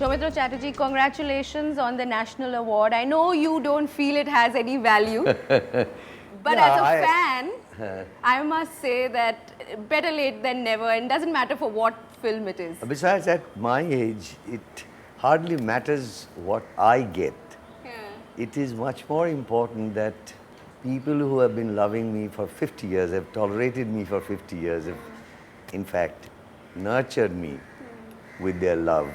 Soumitra Chatterjee, congratulations on the national award. I know you don't feel it has any value, but as a fan, I must say that better late than never, and doesn't matter for what film it is. Besides, at my age, it hardly matters what I get. Yeah. It is much more important that people who have been loving me for 50 years, have tolerated me for 50 years, have in fact nurtured me with their love.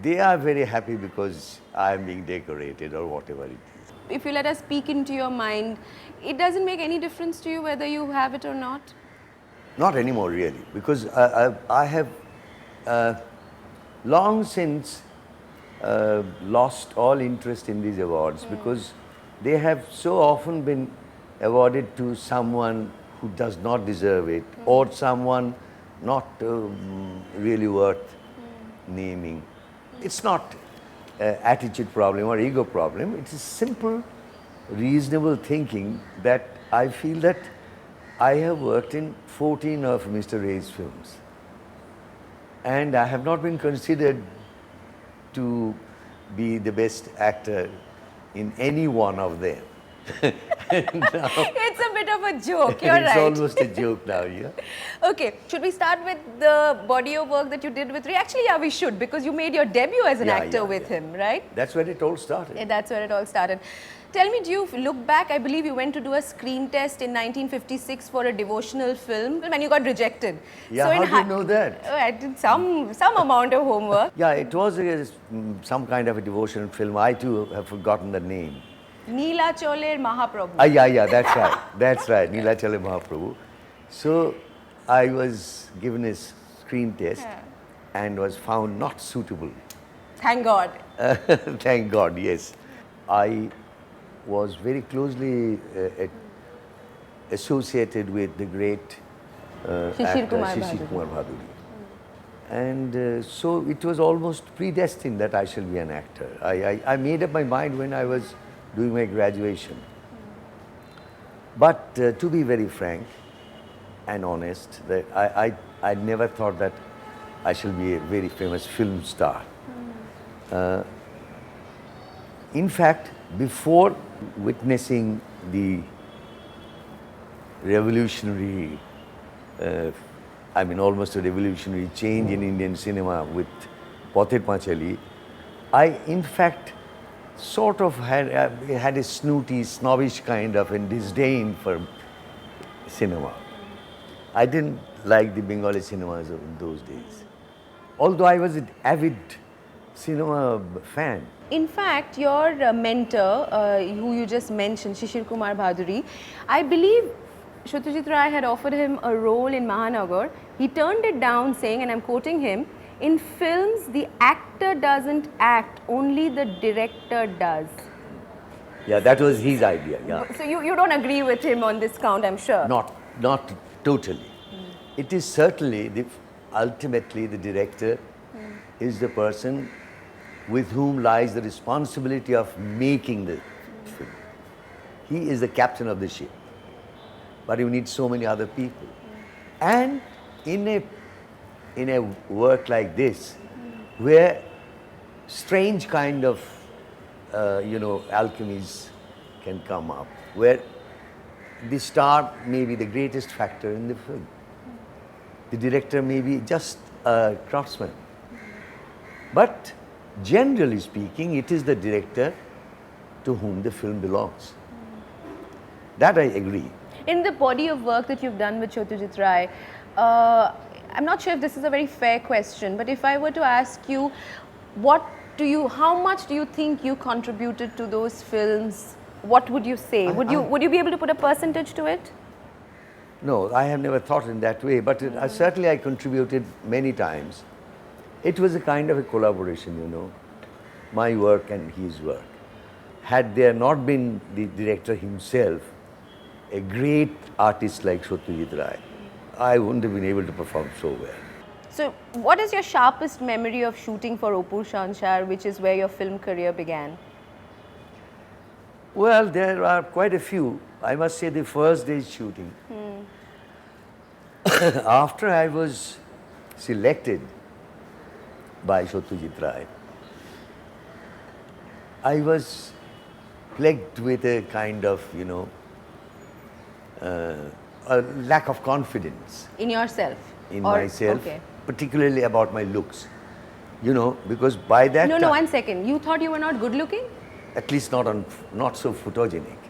They are very happy because I am being decorated or whatever it is. If you let us peek into your mind, it doesn't make any difference to you whether you have it or not? Not anymore really, because I have long since lost all interest in these awards because they have so often been awarded to someone who does not deserve it or someone not really worth naming. It's not an attitude problem or ego problem. It's a simple, reasonable thinking that I feel that I have worked in 14 of Mr. Ray's films and I have not been considered to be the best actor in any one of them. It's a bit of a joke, you're it's right. almost a joke now, yeah. Okay, should we start with the body of work that you did with Ray? Actually, yeah, we should, because you made your debut as an actor with him, right? That's where it all started. Yeah, that's where it all started. Tell me, do you look back? I believe you went to do a screen test in 1956 for a devotional film and you got rejected. Yeah, so how do you know that? Oh, I did some amount of homework. Yeah, it was some kind of a devotional film. I too have forgotten the name. Neela Choler Mahaprabhu. Yeah, that's right. That's right, Neela Choler Mahaprabhu. So I was given a screen test and was found not suitable. Thank God. Thank God, yes. I was very closely associated with the great actor Shishir Kumar Bhaduri. And so it was almost predestined that I shall be an actor. I made up my mind when I was doing my graduation. But to be very frank and honest, that I never thought that I shall be a very famous film star. In fact, before witnessing the revolutionary, almost a revolutionary change in Indian cinema with Pather Panchali, I in fact sort of had a snooty, snobbish kind of a disdain for cinema. I didn't like the Bengali cinemas of those days, although I was an avid cinema fan. In fact, your mentor, who you just mentioned, Shishir Kumar Bhaduri, I believe Satyajit Ray had offered him a role in Mahanagar. He turned it down saying, and I'm quoting him, "In films, the actor doesn't act, only the director does." Yeah, that was his idea, yeah. So you don't agree with him on this count, I'm sure? Not totally. It is certainly, ultimately the director is the person with whom lies the responsibility of making the film. He is the captain of the ship, but you need so many other people. And in a work like this, where strange kind of alchemies can come up, where the star may be the greatest factor in the film. The director may be just a craftsman. But generally speaking, it is the director to whom the film belongs. That I agree. In the body of work that you've done with Satyajit Ray, I'm not sure if this is a very fair question, but if I were to ask you, how much do you think you contributed to those films? What would you say? Would you be able to put a percentage to it? No, I have never thought in that way, but certainly I contributed many times. It was a kind of a collaboration, my work and his work. Had there not been the director himself, a great artist like Satyajit Ray, I wouldn't have been able to perform so well. So, what is your sharpest memory of shooting for Opur Shanshar, which is where your film career began? Well, there are quite a few. I must say the first day's shooting. After I was selected, by Satyajit Ray, I was plagued with a kind of, a lack of confidence In yourself? in Or- myself, Okay. particularly about my looks. Because by that No, time, 1 second. You thought you were not good looking? at least not so photogenic.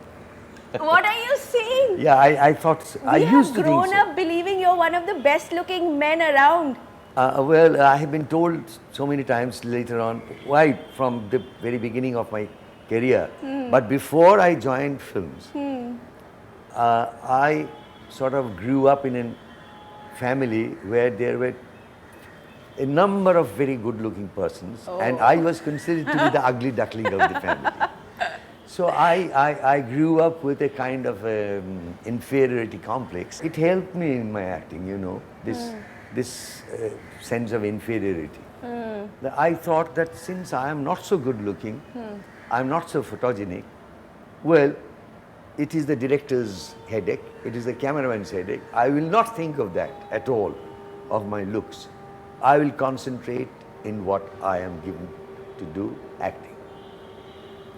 What are you saying? Yeah, I thought, I We used have to think grown so. up believing you're one of the best looking men around. Well, I have been told so many times later on, why from the very beginning of my career. But before I joined films, I sort of grew up in a family where there were a number of very good-looking persons, and I was considered to be the ugly duckling of the family. So I grew up with a kind of inferiority complex. It helped me in my acting, this sense of inferiority. I thought that since I am not so good looking, I am not so photogenic, well, it is the director's headache, it is the cameraman's headache. I will not think of that at all, of my looks. I will concentrate in what I am given to do, acting.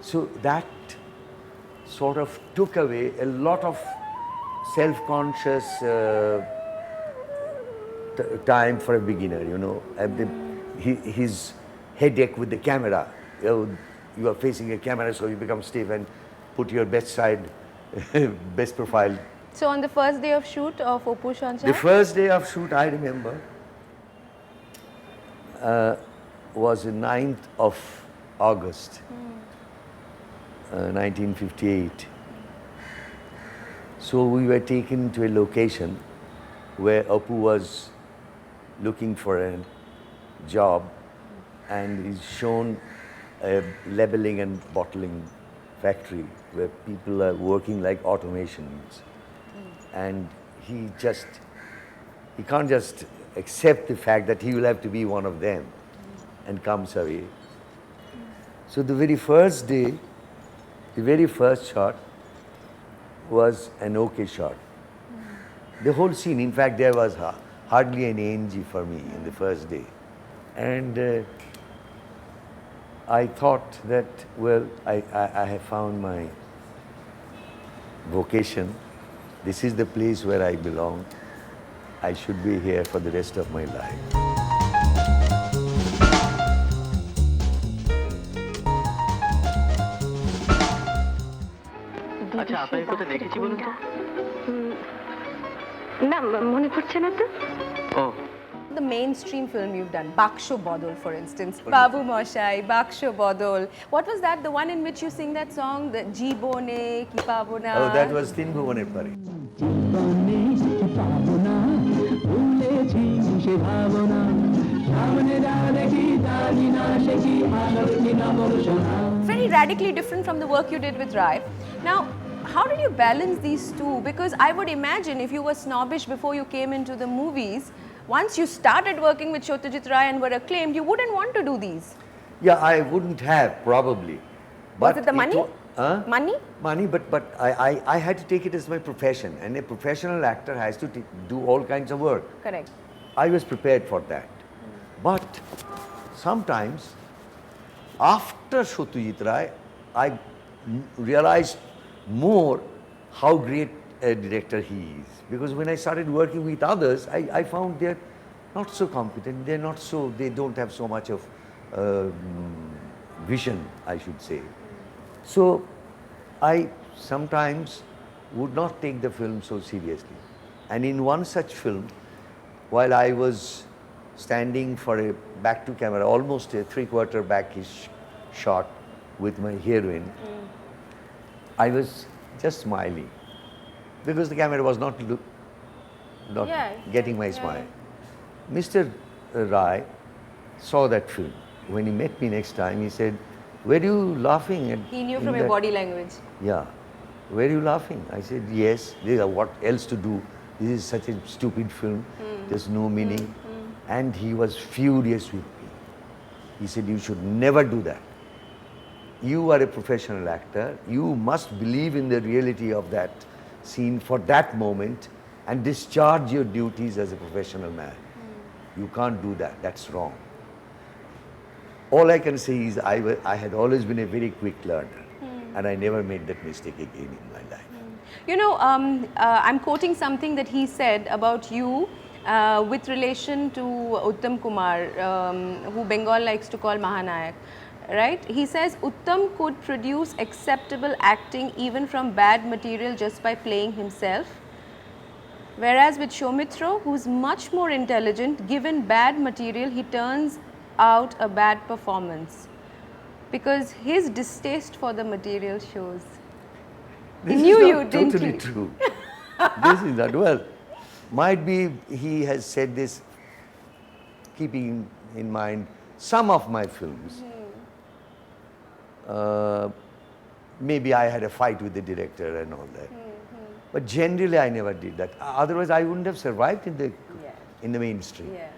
So that sort of took away a lot of self-conscious time for a beginner, his headache with the camera. You are facing a camera, so you become stiff and put your best side, best profile. So on the first day of shoot of Oppu Shancha, The first day of shoot, I remember, was the 9th of August, 1958. So we were taken to a location where Oppu was looking for a job, and is shown a labeling and bottling factory where people are working like automations. And he can't just accept the fact that he will have to be one of them, and comes away. So the very first day, the very first shot was an okay shot. The whole scene, in fact, there was hardly an ANG for me in the first day. And I thought that, well, I have found my vocation. This is the place where I belong. I should be here for the rest of my life. আচ্ছা আপনাকে কোথায় দেখেছি বলুন তো? না মনে পড়ছে না তো। ও the mainstream film you've done, Buckshot Model, for instance, Babu Moshai, Buckshot Model. What was that? The one in which you sing that song, the Jibone Ki Pabona? Oh, that was Tin Bhuvaner Pari. Very radically different from the work you did with Rai. Now, how did you balance these two? Because I would imagine if you were snobbish before you came into the movies, once you started working with Satyajit Ray and were acclaimed, you wouldn't want to do these. Yeah, I wouldn't have, probably. Was it the money? Money? Money, but I had to take it as my profession, and a professional actor has to do all kinds of work. Correct. I was prepared for that. But sometimes, after Satyajit Ray, I realized more how great a director he is. Because when I started working with others, I found they're not so competent, they don't have so much of vision, I should say. So I sometimes would not take the film so seriously. And in one such film, while I was standing for a back to camera, almost a 3/4 backish shot with my heroine, I was just smiling because the camera was not getting my smile. Mr. Rai saw that film. When he met me next time, he said, "Were you laughing at?" He knew from your body language. Yeah. "Were you laughing?" I said, "Yes. What else to do? This is such a stupid film. There's no meaning." And he was furious with me. He said, "You should never do that. You are a professional actor. You must believe in the reality of that scene for that moment and discharge your duties as a professional man. You can't do that. That's wrong." all I can say is I had always been a very quick learner, and I never made that mistake again in my life. You know, I'm quoting something that he said about you with relation to Uttam Kumar, who Bengal likes to call Mahanayak, right? He says Uttam could produce acceptable acting even from bad material just by playing himself. Whereas with Soumitra, who's much more intelligent, given bad material, he turns out a bad performance because his distaste for the material shows. He This knew is you, not didn't totally he? true. This is not, well, might be he has said this keeping in mind some of my films. Maybe I had a fight with the director and all that. But generally I never did that. Otherwise I wouldn't have survived in the mainstream. Yeah,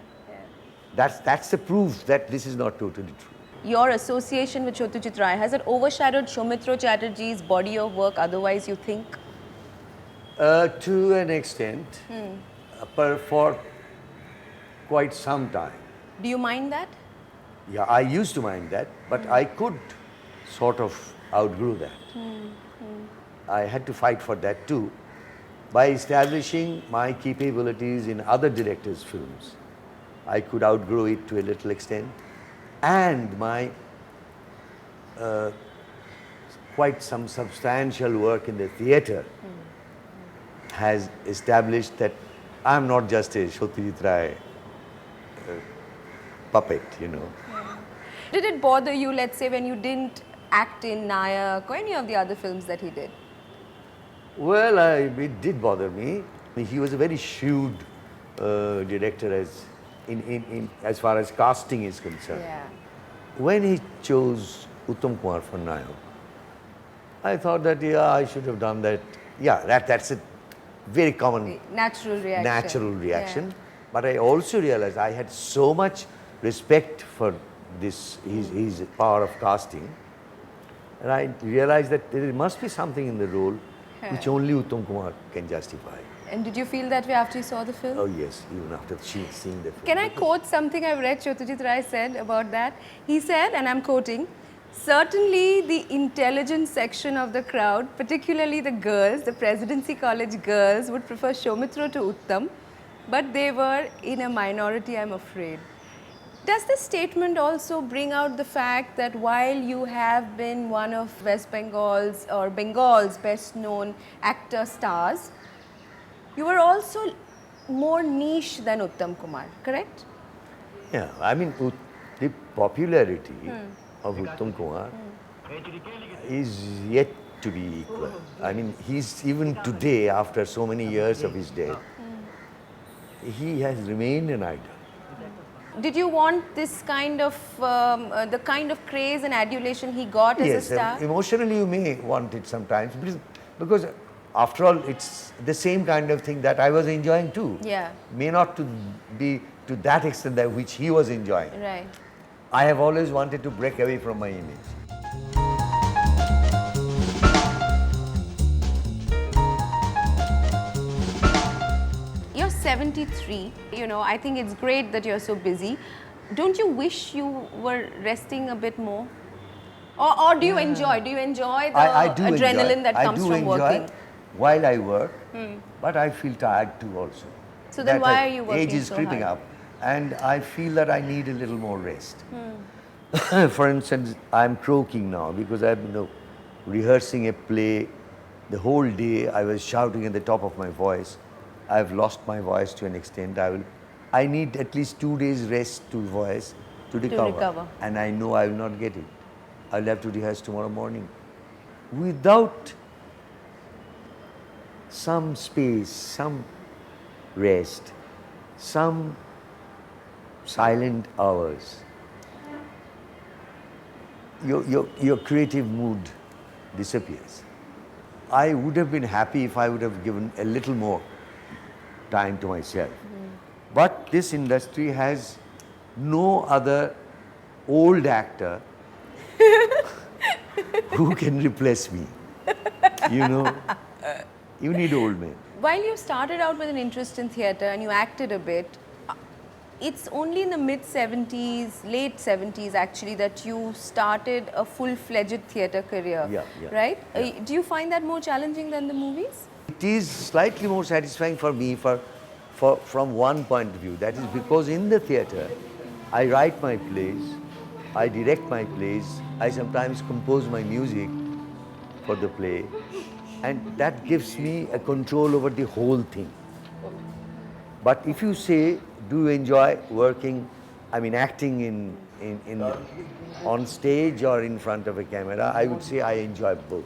yeah. That's the proof that this is not totally true. Your association with Satyajit Ray, has it overshadowed Soumitra Chatterjee's body of work otherwise, you think? To an extent, for quite some time. Do you mind that? Yeah, I used to mind that, but I could sort of outgrow that. I had to fight for that too, by establishing my capabilities in other directors' films. I could outgrow it to a little extent, and my quite some substantial work in the theatre has established that I'm not just a Satyajit Ray puppet, you know. Did it bother you, let's say, when you didn't act in Nayak or any of the other films that he did? Well, it did bother me. He was a very shrewd director as far as casting is concerned. Yeah. When he chose Uttam Kumar for Nayak, I thought that, yeah, I should have done that. Yeah, that's a very common Natural reaction. natural reaction. Yeah. But I also realized I had so much respect for his power of casting, and I realized that there must be something in the role which only Uttam Kumar can justify. And did you feel that way after you saw the film? Oh yes, even after seeing the film. Can I quote something I've read Satyajit Ray said about that? He said, and I'm quoting, "Certainly the intelligent section of the crowd, particularly the girls, the Presidency College girls, would prefer Soumitra to Uttam, but they were in a minority, I'm afraid." Does this statement also bring out the fact that while you have been one of West Bengal's or Bengal's best known actor stars, you were also more niche than Uttam Kumar, correct? Yeah, I mean, the popularity of Uttam Kumar is yet to be equal. I mean, he's even today, after so many years of his death, he has remained an idol. Did you want this kind of, the kind of craze and adulation he got as a star? Yes, emotionally you may want it sometimes, because after all, it's the same kind of thing that I was enjoying too. Yeah. May not to be to that extent that which he was enjoying. Right. I have always wanted to break away from my image. You're 73, you know, I think it's great that you're so busy. Don't you wish you were resting a bit more? Or do you enjoy? Do you enjoy the I do adrenaline enjoy. that comes I do from enjoy working? while I work, but I feel tired too also. So then That why are you working age is so creeping hard? up, and I feel that I need a little more rest. For instance, I'm croaking now because I've been rehearsing a play the whole day. I was shouting at the top of my voice. I've lost my voice to an extent. I need at least 2 days rest to voice to recover. And I know I will not get it. I'll have to rehearse tomorrow morning. Without some space, some rest, some silent hours, your creative mood disappears. I would have been happy if I would have given a little more time to myself. But this industry has no other old actor who can replace me. You know, you need old men. While you started out with an interest in theatre and you acted a bit, it's only in the mid 70s, late 70s actually, that you started a full-fledged theatre career, Yeah, yeah, right? yeah. Do you find that more challenging than the movies? It is slightly more satisfying for me from one point of view. That is because in the theatre, I write my plays, I direct my plays, I sometimes compose my music for the play, and that gives me a control over the whole thing. But if you say, do you enjoy working, I mean acting on stage or in front of a camera, I would say I enjoy both.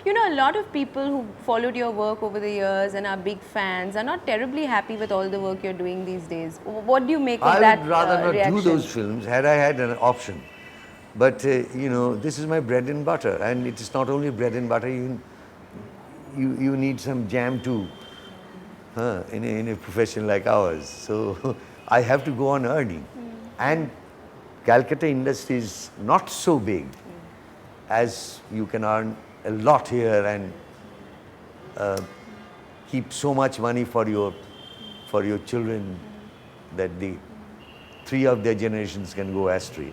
You know, a lot of people who followed your work over the years and are big fans are not terribly happy with all the work you're doing these days. What do you make of I that would rather not reaction? do those films had I had an option. But you know, this is my bread and butter, and it is not only bread and butter. You need some jam too, in a profession like ours. So I have to go on earning, and Calcutta industry is not so big as you can earn a lot here and keep so much money for your children that the three of their generations can go astray.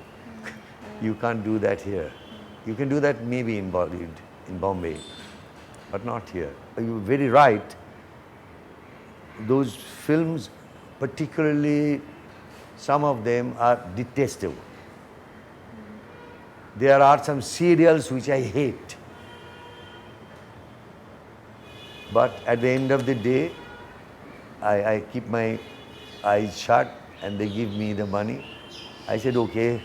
You can't do that here. You can do that maybe in Bollywood, in Bombay, but not here. You're very right. Those films, particularly some of them, are detestable. There are some serials which I hate. But at the end of the day, I keep my eyes shut and they give me the money. I said, okay,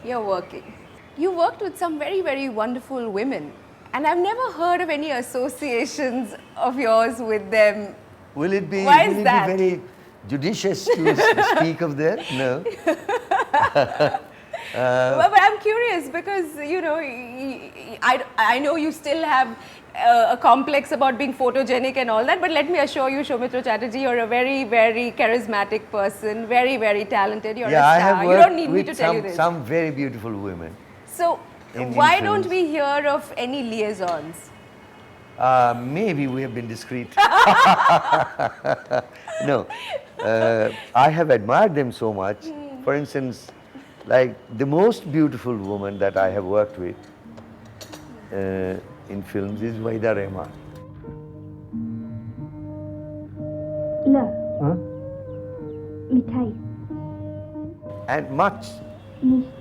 You're working. You worked with some very, very wonderful women, and I've never heard of any associations of yours with them. Will it be, Why is will it that? be very judicious to speak of that? No. But I'm curious because, you know, I know you still have a complex about being photogenic and all that, but let me assure you, Soumitra Chatterjee, you're a very, very charismatic person, very, very talented. You're Yeah, a I star. have You worked don't need me with to tell you this. some very beautiful women. So, in why don't films. we hear of any liaisons? Maybe we have been discreet. No, I have admired them so much. For instance, like the most beautiful woman that I have worked with in films is Waida Rehman. لا Huh? ميتاي And much,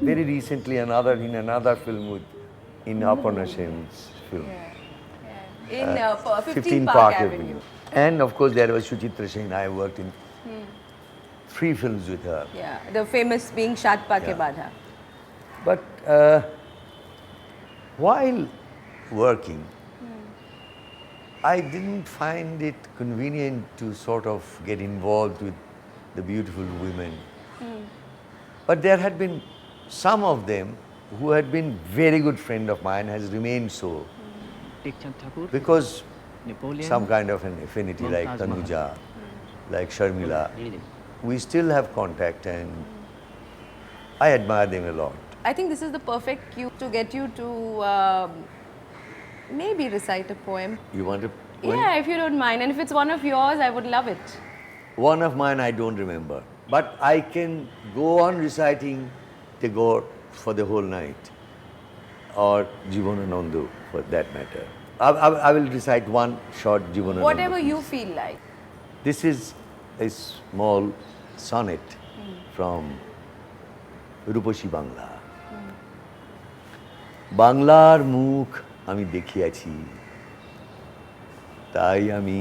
very recently, in another film in Aparna Sen's film. In 15 Park Park Avenue. Avenue. And of course, there was Suchitra Sen. I worked in 3 films with her. Yeah, the famous being Shat Pa Ke Yeah. Badha. But while working, I didn't find it convenient to sort of get involved with the beautiful women. But there had been some of them who had been very good friend of mine, has remained so, Tekchand Thakur because Napoleon some kind of an affinity like Mumtaz Mahal. Tanuja, like Sharmila. धीरे-धीरे We still have contact and I admire them a lot. I think this is the perfect cue to get you to maybe recite a poem. You want to? Well, Yeah, if you don't mind. And if it's one of yours, I would love it. one of mine I don't remember. But I can go on reciting Tagore for the whole night, or Jivanananda for that matter. I will recite one short Jivanananda. Whatever piece. you feel like. This is a small sonnet from Ruposhi Bangla. বাংলার মুখ আমি দেখিয়াছি, তাই আমি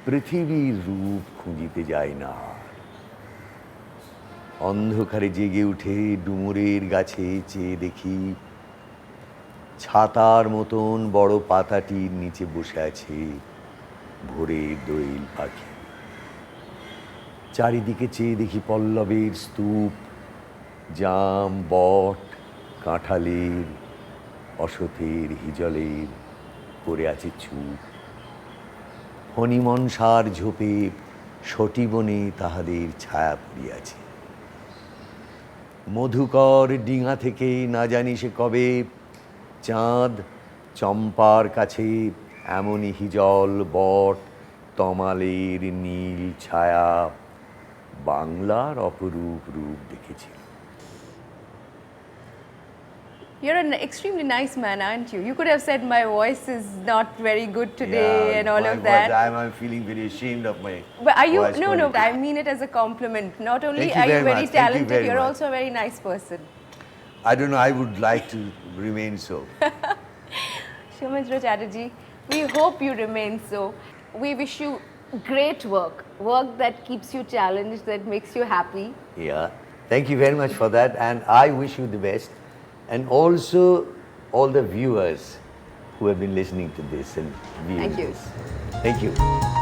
পৃথিবীর রূপ খুঁজিতে যাই না। অন্ধকারে জেগে উঠে ডুমুরের গাছে চেয়ে দেখি, ছাতার মতন বড় পাতাটির নিচে বসে আছে ভোরের দোয়েল পাখি। চারিদিকে চেয়ে দেখি পল্লবের স্তূপ, জাম, বট, কাঁঠালের, অশথের, হিজলের পড়ে আছে চুপ। ফণিমনসার ঝোপে সটিবনে তাহাদের ছায়া পড়িয়াছে। মধুকর ডিঙা থেকে না জানি সে কবে চাঁদ চম্পার কাছে এমনই হিজল, বট, তমালের নীল ছায়া বাংলার অপরূপ রূপ দেখেছিল। You're an extremely nice man, aren't you? You could have said my voice is not very good today and all of that. I'm feeling very ashamed of my But are you? voice No, quality. I mean it as a compliment. Not only Thank you are you very very much. Thank you talented, very you're much. also a very nice person. I don't know, I would like to remain so. Soumitra Chatterjee, we hope you remain so. We wish you great work that keeps you challenged, that makes you happy. Yeah, thank you very much for that, and I wish you the best. And also all the viewers who have been listening to this and viewing Thank you. this. Thank you.